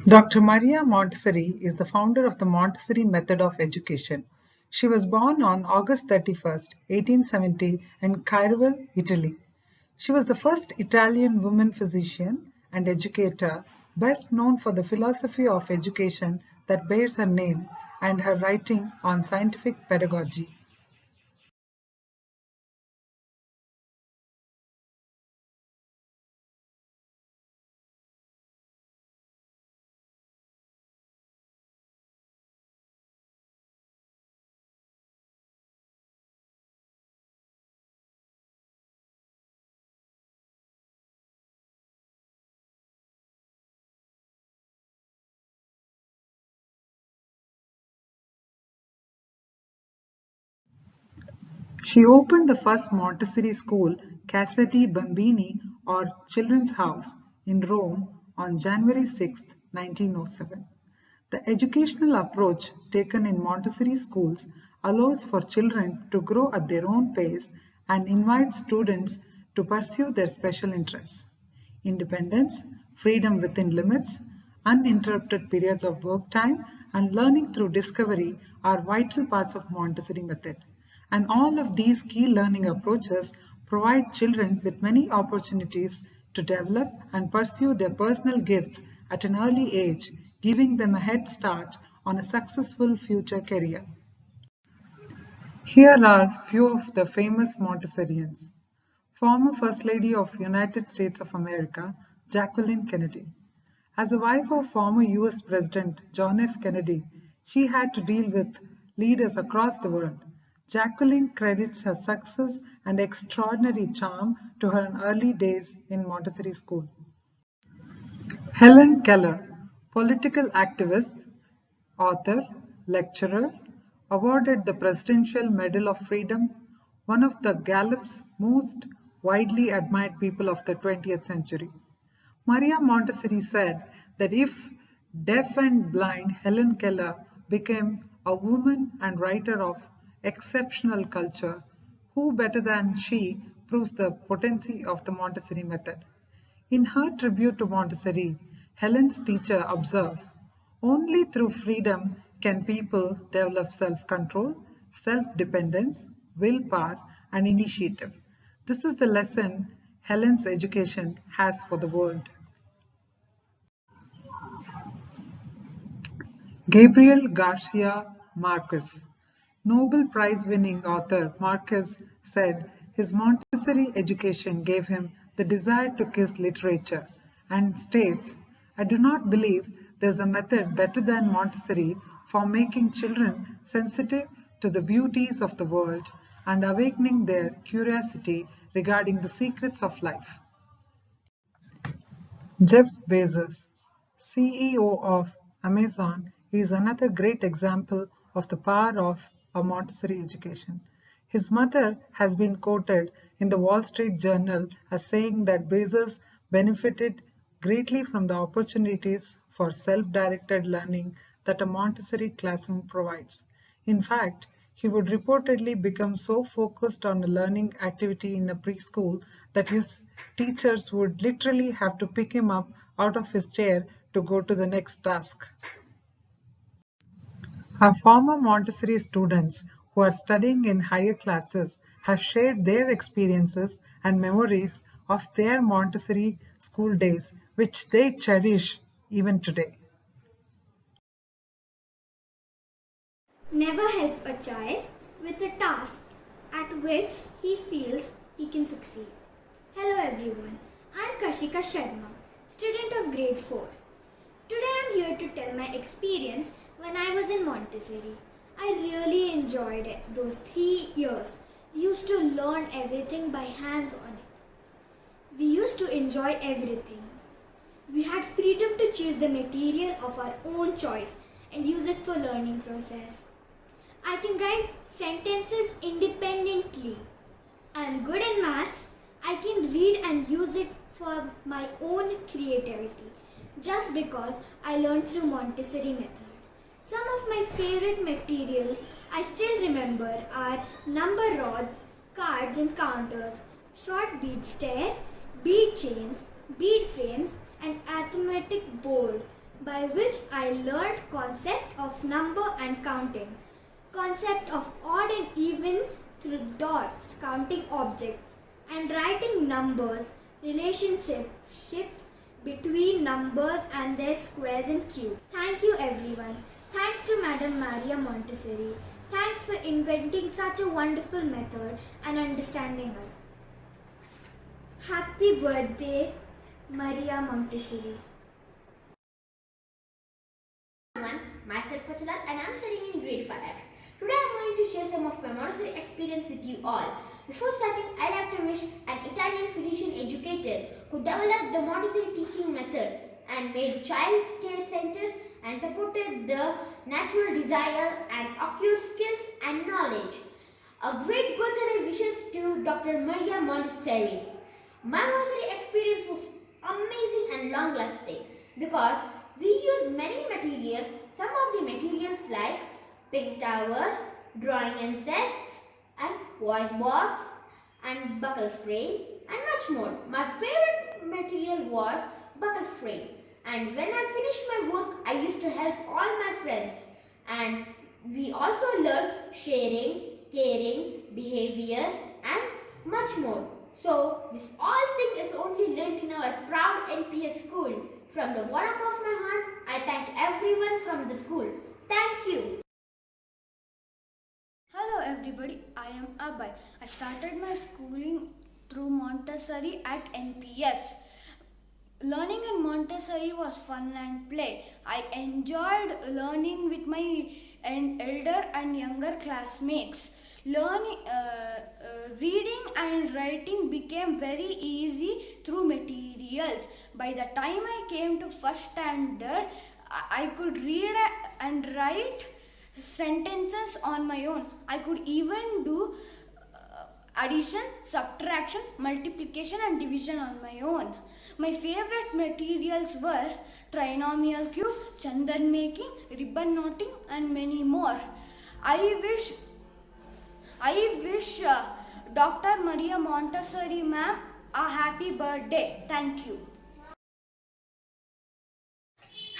Dr. Maria Montessori is the founder of the Montessori method of education. She was born on August 31st, 1870 in Cairo, Italy. She was the first Italian woman physician and educator, best known for the philosophy of education that bears her name and her writing on scientific pedagogy. She opened the first Montessori school, Casa di Bambini, or Children's House, in Rome on January 6, 1907. The educational approach taken in Montessori schools allows for children to grow at their own pace and invites students to pursue their special interests. Independence, freedom within limits, uninterrupted periods of work time, and learning through discovery are vital parts of Montessori method. And all of these key learning approaches provide children with many opportunities to develop and pursue their personal gifts at an early age, giving them a head start on a successful future career. Here are few of the famous Montessorians. Former First Lady of United States of America, Jacqueline Kennedy. As a wife of former US President John F. Kennedy, she had to deal with leaders across the world. Jacqueline credits her success and extraordinary charm to her early days in Montessori school. Helen Keller, political activist, author, lecturer, awarded the Presidential Medal of Freedom, one of the Gallup's most widely admired people of the 20th century. Maria Montessori said that if deaf and blind Helen Keller became a woman and writer of exceptional culture, who better than she proves the potency of the Montessori method? In her tribute to Montessori, Helen's teacher observes, only through freedom can people develop self-control, self-dependence, willpower, and initiative. This is the lesson Helen's education has for the world. Gabriel Garcia Marquez, Nobel Prize winning author Marquez said his Montessori education gave him the desire to kiss literature and states, I do not believe there's a method better than Montessori for making children sensitive to the beauties of the world and awakening their curiosity regarding the secrets of life. Jeff Bezos, CEO of Amazon, is another great example of the power of a Montessori education. His mother has been quoted in the Wall Street Journal as saying that Bezos benefited greatly from the opportunities for self-directed learning that a Montessori classroom provides. In fact, he would reportedly become so focused on a learning activity in a preschool that his teachers would literally have to pick him up out of his chair to go to the next task. Our former Montessori students who are studying in higher classes have shared their experiences and memories of their Montessori school days, which they cherish even today. Never help a child with a task at which he feels he can succeed. Hello everyone, I am Kashika Sharma, student of grade 4. Today I am here to tell my experience when I was in Montessori. I really enjoyed it. Those 3 years. We used to learn everything by hands on it. We used to enjoy everything. We had freedom to choose the material of our own choice and use it for learning process. I can write sentences independently. I am good in maths. I can read and use it for my own creativity just because I learned through Montessori method. Some of my favorite materials I still remember are number rods, cards and counters, short bead stair, bead chains, bead frames and arithmetic board by which I learned concept of number and counting, concept of odd and even through dots, counting objects, and writing numbers, relationships between numbers and their squares and cubes. Thank you everyone. Thanks to Madam Maria Montessori. Thanks for inventing such a wonderful method and understanding us. Happy birthday, Maria Montessori. Everyone, myself Fasila and I am studying in grade 5. Today I am going to share some of my Montessori experience with you all. Before starting, I like to wish an Italian physician educator who developed the Montessori teaching method and made child care centers and supported the natural desire and acquired skills and knowledge. A great birthday wishes to Dr. Maria Montessori. My Montessori experience was amazing and long lasting because we used many materials, some of the materials like pink tower, drawing and sets, and voice box, and buckle frame, and much more. My favorite material was buckle frame. And when I finished my work, I used to help all my friends. And we also learned sharing, caring, behavior, and much more. So, this all thing is only learnt in our proud NPS school. From the bottom of my heart, I thank everyone from the school. Thank you. Hello everybody, I am Abhay. I started my schooling through Montessori at NPS. Learning in Montessori was fun and play. I enjoyed learning with my elder and younger classmates. Reading and writing became very easy through materials. By the time I came to first standard, I could read and write sentences on my own. I could even do addition, subtraction, multiplication and division on my own. My favorite materials were trinomial cube, chandan making, ribbon knotting and many more. I wish Dr. Maria Montessori ma'am a happy birthday. Thank you.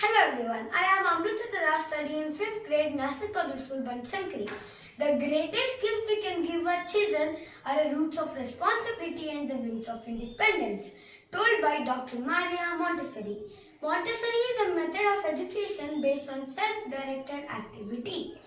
Hello everyone, I am Amrita Tada studying in 5th grade National Public School, Bansankari. The greatest gift we can give our children are the roots of responsibility and the wings of independence, told by Dr. Maria Montessori. Montessori is a method of education based on self-directed activity.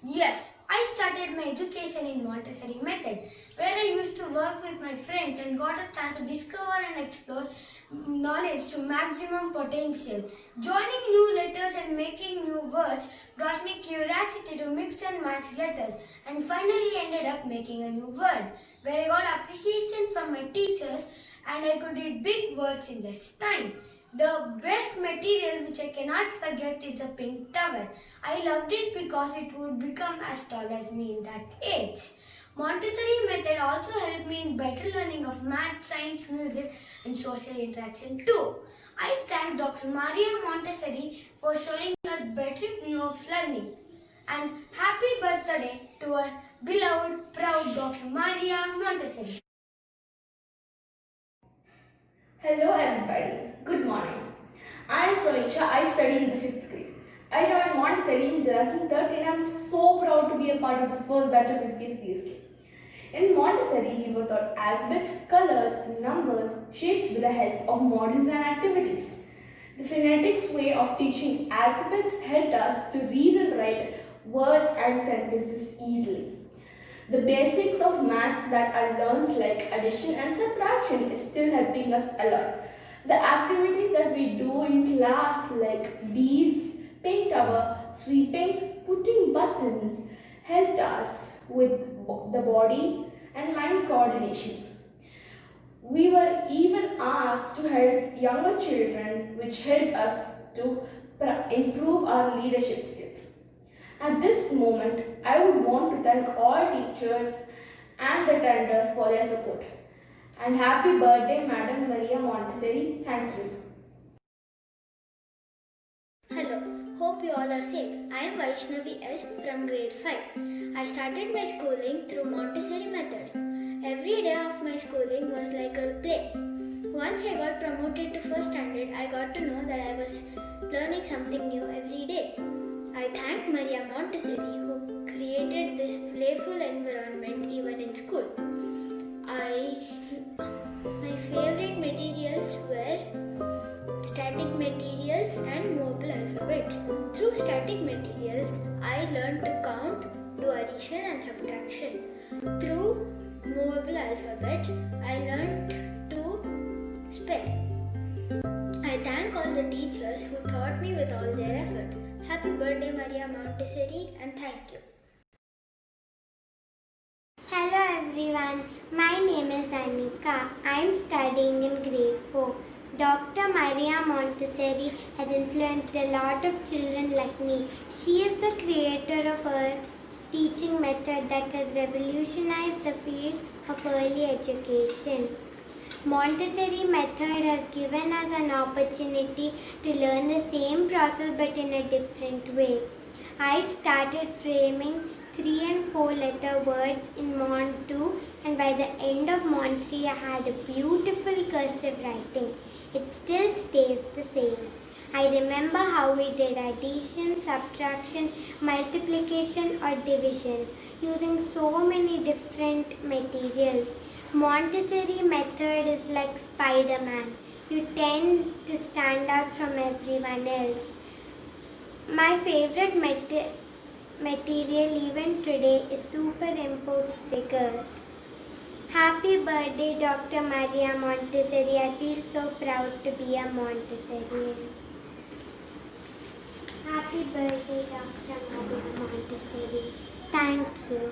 Yes, I started my education in Montessori method, where I used to work with my friends and got a chance to discover and explore knowledge to maximum potential. Joining new letters and making new words brought me curiosity to mix and match letters, and finally ended up making a new word, where I got appreciation from my teachers and I could read big words in less time. The best material which I cannot forget is a pink towel. I loved it because it would become as tall as me in that age. Montessori method also helped me in better learning of math, science, music and social interaction too. I thank Dr. Maria Montessori for showing us better view of learning. And happy birthday to our beloved, proud Dr. Maria Montessori. Hello everybody, good morning. I am Samisha, I study in the 5th grade. I joined Montessori in 2013 and I am so proud to be a part of the first batch of MPS. In Montessori, we were taught alphabets, colors, numbers, shapes with the help of models and activities. The phonetics way of teaching alphabets helped us to read and write words and sentences easily. The basics of maths that are learned like addition and subtraction is still helping us a lot. The activities that we do in class like beads, pink tower, sweeping, putting buttons helped us with the body and mind coordination. We were even asked to help younger children, which helped us to improve our leadership skills. At this moment, I would want to thank all teachers and attenders for their support. And happy birthday, Madam Maria Montessori. Thank you. Hello, hope you all are safe. I am Vaishnavi S from grade 5. I started my schooling through Montessori method. Every day of my schooling was like a play. Once I got promoted to first standard, I got to know that I was learning something new every day. I thank Maria Montessori who created this playful environment even in school. My favorite materials were static materials and movable alphabets. Through static materials, I learned to count, do addition and subtraction. Through movable alphabets, I learned to spell. I thank all the teachers who taught me with all their effort. Happy birthday, Maria Montessori, and thank you. Hello everyone, my name is Anika. I am studying in grade 4. Dr. Maria Montessori has influenced a lot of children like me. She is the creator of a teaching method that has revolutionized the field of early education. Montessori method has given us an opportunity to learn the same process but in a different way. I started framing 3 and 4 letter words in Mont 2 and by the end of Mont 3 I had a beautiful cursive writing. It still stays the same. I remember how we did addition, subtraction, multiplication or division using so many different materials. Montessori method is like Spider-Man. You tend to stand out from everyone else. My favorite material even today is superimposed figures. Happy birthday, Dr. Maria Montessori. I feel so proud to be a Montessorian. Happy birthday, Dr. Maria Montessori. Thank you.